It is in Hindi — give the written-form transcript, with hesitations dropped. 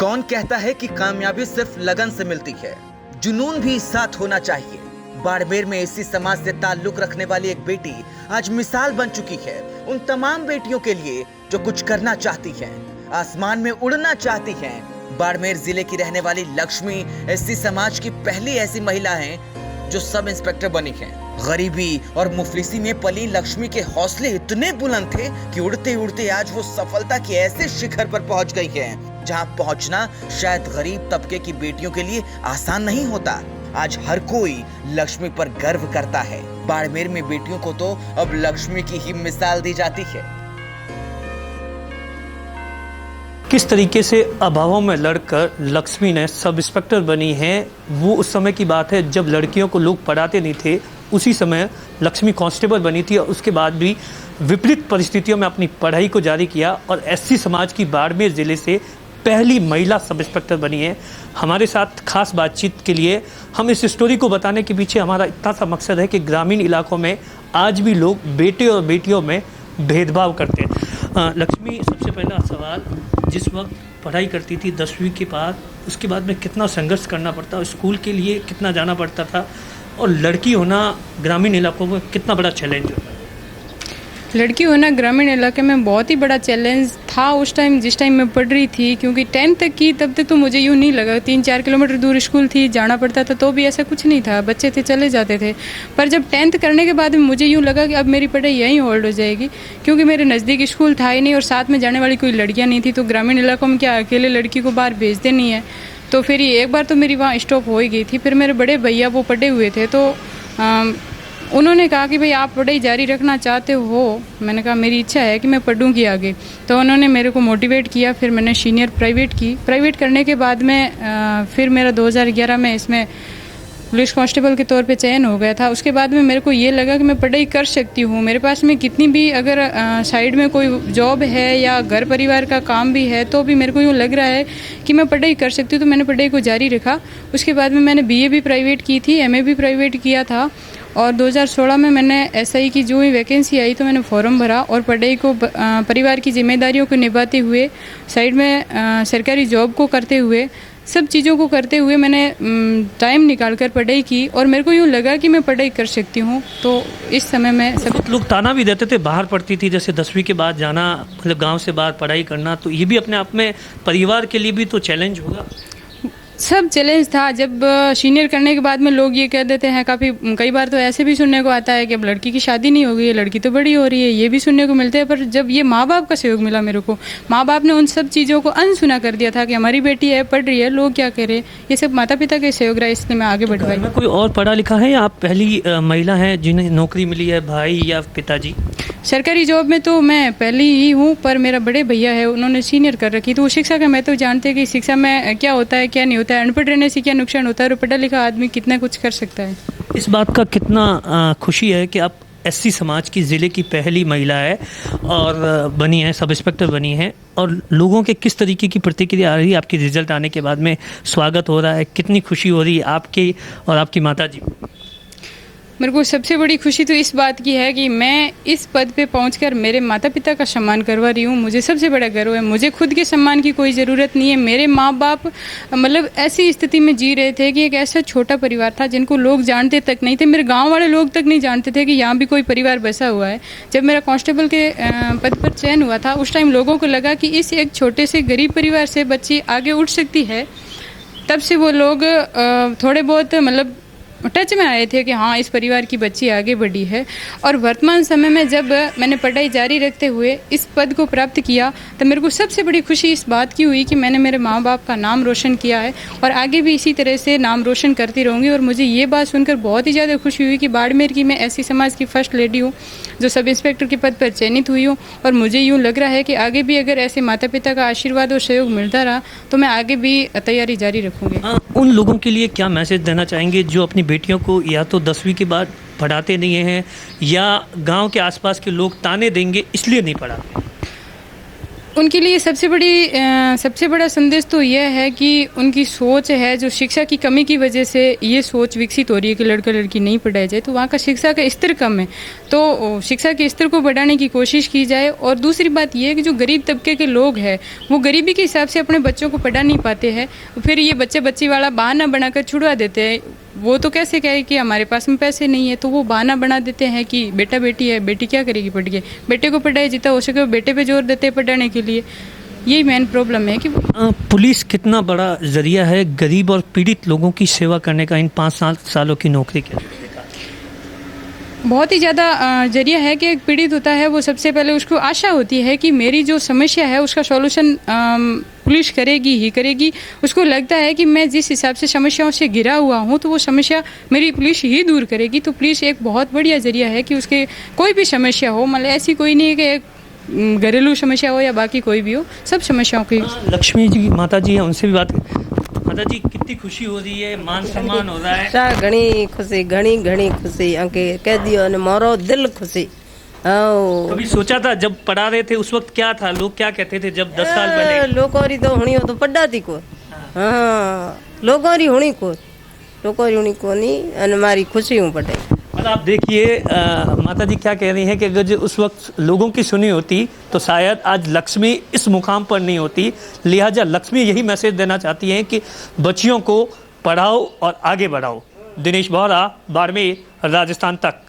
कौन कहता है कि कामयाबी सिर्फ लगन से मिलती है? जुनून भी साथ होना चाहिए। बाड़मेर में इसी समाज से ताल्लुक रखने वाली एक बेटी आज मिसाल बन चुकी है उन तमाम बेटियों के लिए जो कुछ करना चाहती हैं, आसमान में उड़ना चाहती हैं। बाड़मेर जिले की रहने वाली लक्ष्मी एससी समाज की पहली ऐसी महिला हैं जो सब इंस्पेक्टर बनी हैं। गरीबी और मुफलिसी में पली लक्ष्मी के हौसले इतने बुलंद थे कि उड़ते उड़ते आज वो सफलता के ऐसे शिखर पर पहुंच गई है जहां पहुंचना शायद गरीब तबके की बेटियों के लिए आसान नहीं होता। आज हर कोई लक्ष्मी पर गर्व करता है। बाड़मेर में बेटियों को तो अब लक्ष्मी की ही मिसाल दी जाती है। किस तरीके से अभावों में लड़कर लक्ष्मी ने सब इंस्पेक्टर बनी है, वो उस समय की बात है जब लड़कियों को लोग पढ़ाते नहीं थे। उसी समय लक्ष्मी कांस्टेबल बनी थी और उसके बाद भी विपरीत परिस्थितियों में अपनी पढ़ाई को जारी किया और एससी समाज की बाड़मेर जिले से पहली महिला सब इंस्पेक्टर बनी है। हमारे साथ खास बातचीत के लिए हम इस स्टोरी को बताने के पीछे हमारा इतना सा मकसद है कि ग्रामीण इलाकों में आज भी लोग बेटे और बेटियों में भेदभाव करते हैं। लक्ष्मी, सबसे पहला सवाल, जिस वक्त पढ़ाई करती थी 10वीं के बाद, उसके बाद में कितना संघर्ष करना पड़ता, स्कूल के लिए कितना जाना पड़ता था और लड़की होना ग्रामीण इलाकों में कितना बड़ा चैलेंज होता है? लड़की होना ग्रामीण इलाके में बहुत ही बड़ा चैलेंज था उस टाइम, जिस टाइम मैं पढ़ रही थी, क्योंकि 10th तक की तब तक तो मुझे यूँ नहीं लगा। 3-4 किलोमीटर दूर स्कूल थी, जाना पड़ता था, तो भी ऐसा कुछ नहीं था, बच्चे थे चले जाते थे। पर जब 10th करने के बाद मुझे यूँ लगा कि अब मेरी पढ़ाई यहीं होल्ड हो जाएगी, क्योंकि मेरे नज़दीक स्कूल था ही नहीं और साथ में जाने वाली कोई लड़कियाँ नहीं थी। तो ग्रामीण इलाकों में क्या अकेले लड़की को बाहर भेजते नहीं है, तो फिर एक बार तो मेरी वहाँ स्टॉप हो ही गई थी। फिर मेरे बड़े भैया वो पढ़े हुए थे, तो उन्होंने कहा कि भाई आप पढ़ाई जारी रखना चाहते हो? मैंने कहा मेरी इच्छा है कि मैं पढ़ूंगी आगे। तो उन्होंने मेरे को मोटिवेट किया। फिर मैंने सीनियर प्राइवेट की। प्राइवेट करने के बाद में फिर मेरा 2011 में इसमें पुलिस कांस्टेबल के तौर पे चयन हो गया था। उसके बाद में मेरे को ये लगा कि मैं पढ़ाई कर सकती हूँ। मेरे पास में कितनी भी अगर साइड में कोई जॉब है या घर परिवार का काम भी है, तो भी मेरे को यूँ लग रहा है कि मैं पढ़ाई कर सकती हूँ। तो मैंने पढ़ाई को जारी रखा। उसके बाद में मैंने BA भी प्राइवेट की थी, MA भी प्राइवेट किया था। और 2016 में मैंने SI की जो ही वैकेंसी आई तो मैंने फॉर्म भरा और पढ़ाई को परिवार की जिम्मेदारियों को निभाते हुए, साइड में सरकारी जॉब को करते हुए, सब चीज़ों को करते हुए मैंने टाइम निकाल कर पढ़ाई की और मेरे को यूँ लगा कि मैं पढ़ाई कर सकती हूँ। तो इस समय में सब लोग ताना भी देते थे, बाहर पढ़ती थी, जैसे 10वीं के बाद जाना, मतलब गांव से बाहर पढ़ाई करना, तो ये भी अपने आप में परिवार के लिए भी तो चैलेंज होगा। सब चैलेंज था। जब सीनियर करने के बाद में लोग ये कह देते हैं, कई बार तो ऐसे भी सुनने को आता है कि अब लड़की की शादी नहीं हो गई है, लड़की तो बड़ी हो रही है, ये भी सुनने को मिलते हैं। पर जब ये माँ बाप का सहयोग मिला मेरे को, माँ बाप ने उन सब चीज़ों को अनसुना कर दिया था कि हमारी बेटी है, पढ़ रही है, लोग क्या कह रहे हैं, ये सब माता पिता के सहयोग रहा, इसलिए मैं आगे बढ़ पाई। कोई और पढ़ा लिखा है या आप पहली महिला हैं जिन्हें नौकरी मिली है, भाई या पिताजी? सरकारी जॉब में तो मैं पहली ही हूँ, पर मेरा बड़े भैया है, उन्होंने सीनियर कर रखी। तो वो शिक्षा का मैं तो जानते हैं कि शिक्षा में क्या होता है क्या नहीं होता है, अनपढ़ रहने से क्या नुकसान होता है और पढ़ा लिखा आदमी कितना कुछ कर सकता है। इस बात का कितना खुशी है कि आप एससी समाज की ज़िले की पहली महिला है और बनी है, सब इंस्पेक्टर बनी है, और लोगों के किस तरीके की प्रतिक्रिया आ रही है आपकी रिजल्ट आने के बाद में? स्वागत हो रहा है, कितनी खुशी हो रही है आपकी और आपकी माता जी? मेरे को सबसे बड़ी खुशी तो इस बात की है कि मैं इस पद पे पहुंचकर मेरे माता पिता का सम्मान करवा रही हूँ। मुझे सबसे बड़ा गर्व है। मुझे खुद के सम्मान की कोई ज़रूरत नहीं है। मेरे माँ बाप मतलब ऐसी स्थिति में जी रहे थे कि एक ऐसा छोटा परिवार था जिनको लोग जानते तक नहीं थे। मेरे गांव वाले लोग तक नहीं जानते थे कि यहाँ भी कोई परिवार बसा हुआ है। जब मेरा कांस्टेबल के पद पर चयन हुआ था, उस टाइम लोगों को लगा कि इस एक छोटे से गरीब परिवार से बच्ची आगे उठ सकती है। तब से वो लोग थोड़े बहुत मतलब टच में आए थे कि हाँ, इस परिवार की बच्ची आगे बढ़ी है। और वर्तमान समय में जब मैंने पढ़ाई जारी रखते हुए इस पद को प्राप्त किया, तो मेरे को सबसे बड़ी खुशी इस बात की हुई कि मैंने मेरे माँ बाप का नाम रोशन किया है और आगे भी इसी तरह से नाम रोशन करती रहूँगी। और मुझे ये बात सुनकर बहुत ही ज़्यादा खुशी हुई कि बाड़मेर की मैं ऐसी समाज की फर्स्ट लेडी हूँ जो सब इंस्पेक्टर के पद पर चयनित हुई हूँ। और मुझे यूँ लग रहा है कि आगे भी अगर ऐसे माता पिता का आशीर्वाद और सहयोग मिलता रहा तो मैं आगे भी तैयारी जारी रखूँगी। उन लोगों के लिए क्या मैसेज देना चाहेंगे जो अपनी बेटियों को या तो 10वीं के बाद पढ़ाते नहीं हैं या गांव के आसपास के लोग ताने देंगे इसलिए नहीं पढ़ाते? उनके लिए सबसे बड़ा संदेश तो यह है कि उनकी सोच है जो शिक्षा की कमी की वजह से ये सोच विकसित हो रही है कि लड़का लड़की नहीं पढ़ाया जाए, तो वहाँ का शिक्षा का स्तर कम है, तो शिक्षा के स्तर को बढ़ाने की कोशिश की जाए। और दूसरी बात ये है कि जो गरीब तबके के लोग हैं वो गरीबी के हिसाब से अपने बच्चों को पढ़ा नहीं पाते हैं, फिर ये बच्ची वाला बहाना बनाकर छुड़वा देते हैं। वो तो कैसे कहे कि हमारे पास में पैसे नहीं है, तो वो बहाना बना देते हैं कि बेटा बेटी है, बेटी क्या करेगी पढ़ के, बेटे को पढ़ाए जितना हो सके वो बेटे पे जोर देते हैं पढ़ाने के लिए। यही मेन प्रॉब्लम है कि पुलिस कितना बड़ा जरिया है गरीब और पीड़ित लोगों की सेवा करने का इन 5 सालों की नौकरी के? बहुत ही ज़्यादा जरिया है कि एक पीड़ित होता है वो सबसे पहले उसको आशा होती है कि मेरी जो समस्या है उसका सॉल्यूशन पुलिस करेगी ही करेगी। उसको लगता है कि मैं जिस हिसाब से समस्याओं से घिरा हुआ हूँ तो वो समस्या मेरी पुलिस ही दूर करेगी। तो पुलिस एक बहुत बढ़िया जरिया है कि उसके कोई भी समस्या हो, मतलब ऐसी कोई नहीं है कि एक घरेलू समस्या हो या बाकी कोई भी हो, सब समस्याओं की। लक्ष्मी जी माता जी है, उनसे भी बात। माता जी कितनी खुशी हो रही है, मान सम्मान हो रहा है? घणी खुशी अंके कह दियो ने मोरो दिल खुशी। कभी सोचा था जब पढ़ा रहे थे उस वक्त क्या था, लोग क्या कहते थे जब 10 साल पहले? लोकोरी तो हुणी हो तो पढ़ा थी को, हाँ लोकोरी हुणी को नहीं, अन मारी खुशी हूँ पढ़ाई। मतलब आप देखिए माता जी क्या कह रही हैं कि अगर जो उस वक्त लोगों की सुनी होती तो शायद आज लक्ष्मी इस मुकाम पर नहीं होती। लिहाजा लक्ष्मी यही मैसेज देना चाहती हैं कि बच्चियों को पढ़ाओ और आगे बढ़ाओ। दिनेश बोहरा, बाड़मेर, राजस्थान तक।